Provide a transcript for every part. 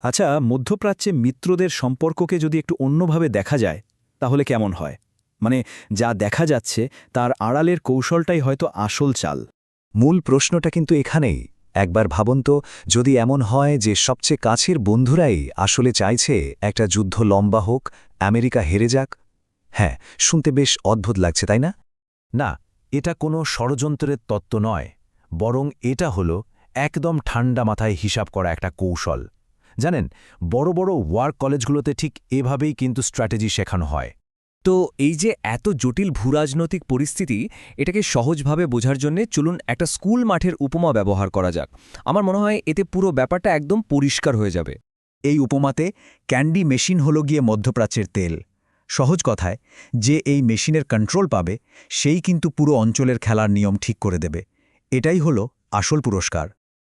আচ্ছা, মধ্যপ্রাচ্যে মিত্রদের সম্পর্ককে যদি একটু অন্যভাবে দেখা যায় তাহলে কেমন হয়? মানে যা দেখা যাচ্ছে তার আড়ালের কৌশলটাই হয়তো আসল চাল। মূল প্রশ্নটা কিন্তু এখানেই। একবার ভাবুন তো, যদি এমন হয় যে সবচেয়ে কাছের বন্ধুরাই আসলে চাইছে একটা যুদ্ধ লম্বা হোক, আমেরিকা হেরে যাক। হ্যাঁ, শুনতে বেশ অদ্ভুত লাগছে, তাই না? না, এটা কোনো ষড়যন্ত্রের তত্ত্ব নয়, বরং এটা হলো একদম ঠান্ডা মাথায় হিসাব করা একটা কৌশল। জানেন, বড় বড় ওয়ার কলেজগুলোতে ঠিক এভাবেই কিন্তু স্ট্র্যাটেজি শেখানো হয়। তো এই যে এত জটিল ভূরাজনৈতিক পরিস্থিতি, এটাকে সহজভাবে বোঝার জন্য চলুন একটা স্কুল মাঠের উপমা ব্যবহার করা যাক। আমার মনে হয় এতে পুরো ব্যাপারটা একদম পরিষ্কার হয়ে যাবে। এই উপমাতে ক্যান্ডি মেশিন হলো গিয়ে মধ্যপ্রাচ্যের তেল। সহজ কথায়, যে এই মেশিনের কন্ট্রোল পাবে সেই কিন্তু পুরো অঞ্চলের খেলার নিয়ম ঠিক করে দেবে। এটাই হলো আসল পুরস্কার।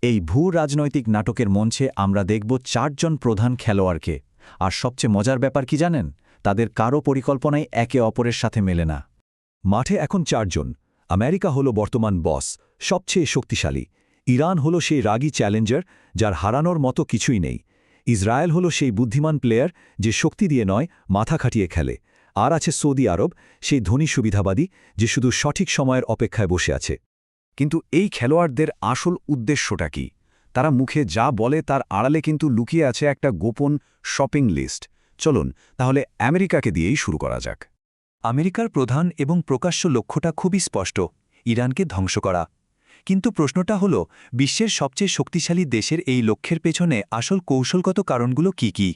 এই ভূ রাজনৈতিক নাটকের মঞ্চে আমরা দেখব 4 জন প্রধান খেলোয়াড়কে। আর সবচেয়ে মজার ব্যাপার কি জানেন? তাদের কারো পরিকল্পনাই একে অপরের সাথে মেলে না। মাঠে এখন 4 জন। আমেরিকা হলো বর্তমান বস, সবচেয়ে শক্তিশালী। ইরান হলো সেই রাগী চ্যালেঞ্জার, যার হারানোর মতো কিছুই নেই। ইসরায়েল হলো সেই বুদ্ধিমান প্লেয়ার যে শক্তি দিয়ে নয়, মাথা খাটিয়ে খেলে। আর আছে সৌদি আরব, সেই ধনী সুবিধাবাদী যে শুধু সঠিক সময়ের অপেক্ষায় বসে আছে। কিন্তু এই খেলোয়াড়দের আসল উদ্দেশ্যটা কি? তারা মুখে যা বলে তার আড়ালে কিন্তু লুকিয়ে আছে একটা গোপন শপিং লিস্ট। চলুন তাহলে আমেরিকাকে দিয়েই শুরু করা যাক। আমেরিকার প্রধান এবং প্রকাশ্য লক্ষ্যটা খুবই স্পষ্ট: ইরানকে ধ্বংস করা। কিন্তু প্রশ্নটা হল, বিশ্বের সবচেয়ে শক্তিশালী দেশের এই লক্ষ্যের পেছনে আসল কৌশলগত কারণগুলো কি কি?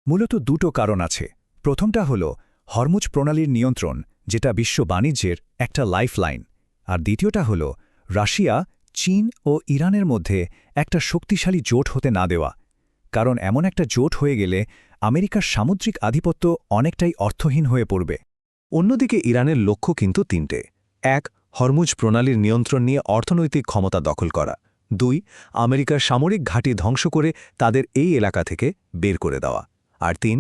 মূলত দুটো কারণ আছে। প্রথমটা হল হরমুজ প্রণালীর নিয়ন্ত্রণ, যেটা বিশ্ব বাণিজ্যের একটা লাইফলাইন। আর দ্বিতীয়টা হল রাশিয়া, চীন ও ইরানের মধ্যে একটা শক্তিশালী জোট হতে না দেওয়া। কারণ এমন একটা জোট হয়ে গেলে আমেরিকার সামুদ্রিক আধিপত্য অনেকটাই অর্থহীন হয়ে পড়বে। অন্যদিকে ইরানের লক্ষ্য কিন্তু 3টে। 1. হরমুজ প্রণালীর নিয়ন্ত্রণ নিয়ে অর্থনৈতিক ক্ষমতা দখল করা। 2. আমেরিকার সামরিক ঘাঁটি ধ্বংস করে তাদের এই এলাকা থেকে বের করে দেওয়া। আর 3.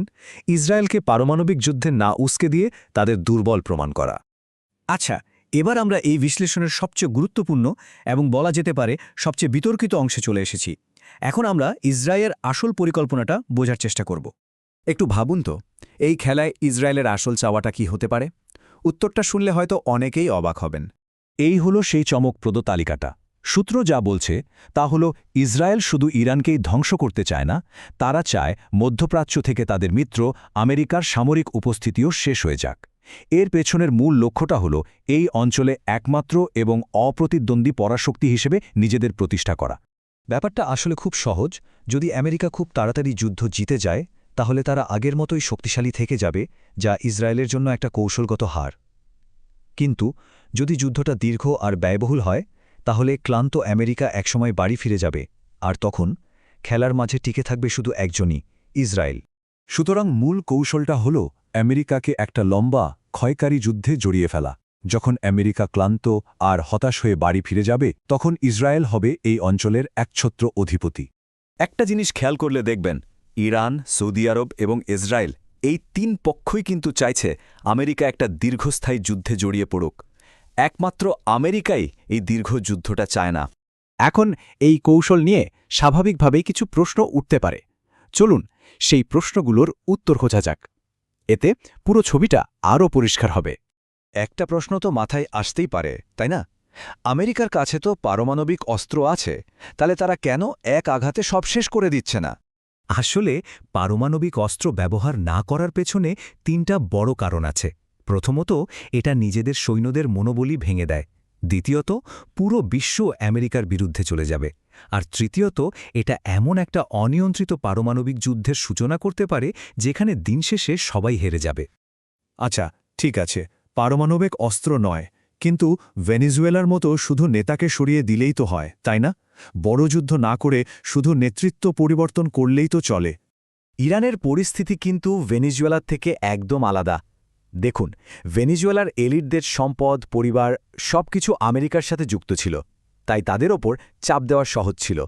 ইসরায়েলকে পারমাণবিক যুদ্ধে না উস্কে দিয়ে তাদের দুর্বল প্রমাণ করা। আচ্ছা, এবার আমরা এই বিশ্লেষণের সবচেয়ে গুরুত্বপূর্ণ এবং বলা যেতে পারে সবচেয়ে বিতর্কিত অংশে চলে এসেছি। এখন আমরা ইসরায়েলের আসল পরিকল্পনাটা বোঝার চেষ্টা করব। একটু ভাবুন তো, এই খেলায় ইসরায়েলের আসল চাওয়াটা কি হতে পারে? উত্তরটা শুনলে হয়তো অনেকেই অবাক হবেন। এই হলো সেই চমকপ্রদ তালিকাটা। সূত্র যা বলছে তা হল, ইসরায়েল শুধু ইরানকেই ধ্বংস করতে চায় না, তারা চায় মধ্যপ্রাচ্য থেকে তাদের মিত্র আমেরিকার সামরিক উপস্থিতিও শেষ হয়ে যাক। এর পেছনের মূল লক্ষ্যটা হল এই অঞ্চলে একমাত্র এবং অপ্রতিদ্বন্দ্বী পরাশক্তি হিসেবে নিজেদের প্রতিষ্ঠা করা। ব্যাপারটা আসলে খুব সহজ। যদি আমেরিকা খুব তাড়াতাড়ি যুদ্ধ জিতে যায়, তাহলে তারা আগের মতোই শক্তিশালী থেকে যাবে, যা ইসরায়েলের জন্য একটা কৌশলগত হার। কিন্তু যদি যুদ্ধটা দীর্ঘ আর ব্যয়বহুল হয়, তাহলে ক্লান্ত আমেরিকা একসময় বাড়ি ফিরে যাবে, আর তখন খেলার মাঝে টিকে থাকবে শুধু একজনই, ইসরায়েল। সুতরাং মূল কৌশলটা হল আমেরিকাকে একটা লম্বা, ক্ষয়কারী যুদ্ধে জড়িয়ে ফেলা। যখন আমেরিকা ক্লান্ত আর হতাশ হয়ে বাড়ি ফিরে যাবে, তখন ইসরায়েল হবে এই অঞ্চলের একছত্র অধিপতি। একটা জিনিস খেয়াল করলে দেখবেন, ইরান, সৌদি আরব এবং ইসরায়েল, এই 3 পক্ষই কিন্তু চাইছে আমেরিকা একটা দীর্ঘস্থায়ী যুদ্ধে জড়িয়ে পড়ুক। একমাত্র আমেরিকাই এই দীর্ঘ যুদ্ধটা চায় না। এখন এই কৌশল নিয়ে স্বাভাবিকভাবেই কিছু প্রশ্ন উঠতে পারে। চলুন সেই প্রশ্নগুলোর উত্তর খোঁজা যাক। এতে পুরো ছবিটা আরও পরিষ্কার হবে। একটা প্রশ্ন তো মাথায় আসতেই পারে, তাই না? আমেরিকার কাছে তো পারমাণবিক অস্ত্র আছে, তাহলে তারা কেন এক আঘাতে সব শেষ করে দিচ্ছে না? আসলে পারমাণবিক অস্ত্র ব্যবহার না করার পেছনে 3টা বড় কারণ আছে। প্রথমত, এটা নিজেদের সৈন্যদের মনোবলই ভেঙে দেয়। দ্বিতীয়ত, পুরো বিশ্ব আমেরিকার বিরুদ্ধে চলে যাবে। আর তৃতীয়ত, এটা এমন একটা অনিয়ন্ত্রিত পারমাণবিক যুদ্ধের সূচনা করতে পারে যেখানে দিন শেষে সবাই হেরে যাবে। আচ্ছা, ঠিক আছে, পারমাণবিক অস্ত্র নয়, কিন্তু ভেনেজুয়েলার মতো শুধু নেতাকে সরিয়ে দিলেই তো হয়, তাই না? বড় যুদ্ধ না করে শুধু নেতৃত্ব পরিবর্তন করলেই তো চলে। ইরানের পরিস্থিতি কিন্তু ভেনেজুয়েলার থেকে একদম আলাদা। দেখুন, ভেনেজুয়েলার এলিটদের সম্পদ, পরিবার সবকিছু আমেরিকার সাথে যুক্ত ছিল, তাই তাদের ওপর চাপ দেওয়া সহজ ছিল।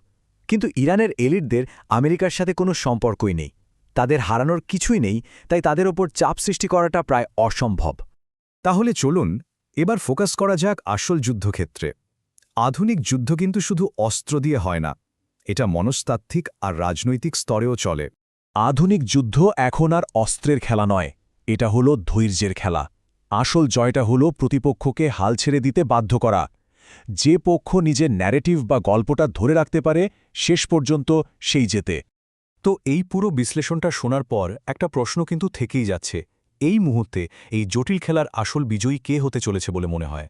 কিন্তু ইরানের এলিটদের আমেরিকার সাথে কোনো সম্পর্কই নেই, তাদের হারানোর কিছুই নেই, তাই তাদের ওপর চাপ সৃষ্টি করাটা প্রায় অসম্ভব। তাহলে চলুন এবার ফোকাস করা যাক আসল যুদ্ধক্ষেত্রে। আধুনিক যুদ্ধ কিন্তু শুধু অস্ত্র দিয়ে হয় না, এটা মনস্তাত্ত্বিক আর রাজনৈতিক স্তরেও চলে। আধুনিক যুদ্ধ এখন আর অস্ত্রের খেলা নয়, এটা হলো ধৈর্যের খেলা। আসল জয়টা হলো প্রতিপক্ষকে হাল ছেড়ে দিতে বাধ্য করা। যে পক্ষ নিজের ন্যারেটিভ বা গল্পটা ধরে রাখতে পারে শেষ পর্যন্ত সেই জেতে। তো এই পুরো বিশ্লেষণটা শোনার পর একটা প্রশ্ন কিন্তু থেকেই যাচ্ছে, এই মুহূর্তে এই জটিল খেলার আসল বিজয়ী কে হতে চলেছে বলে মনে হয়?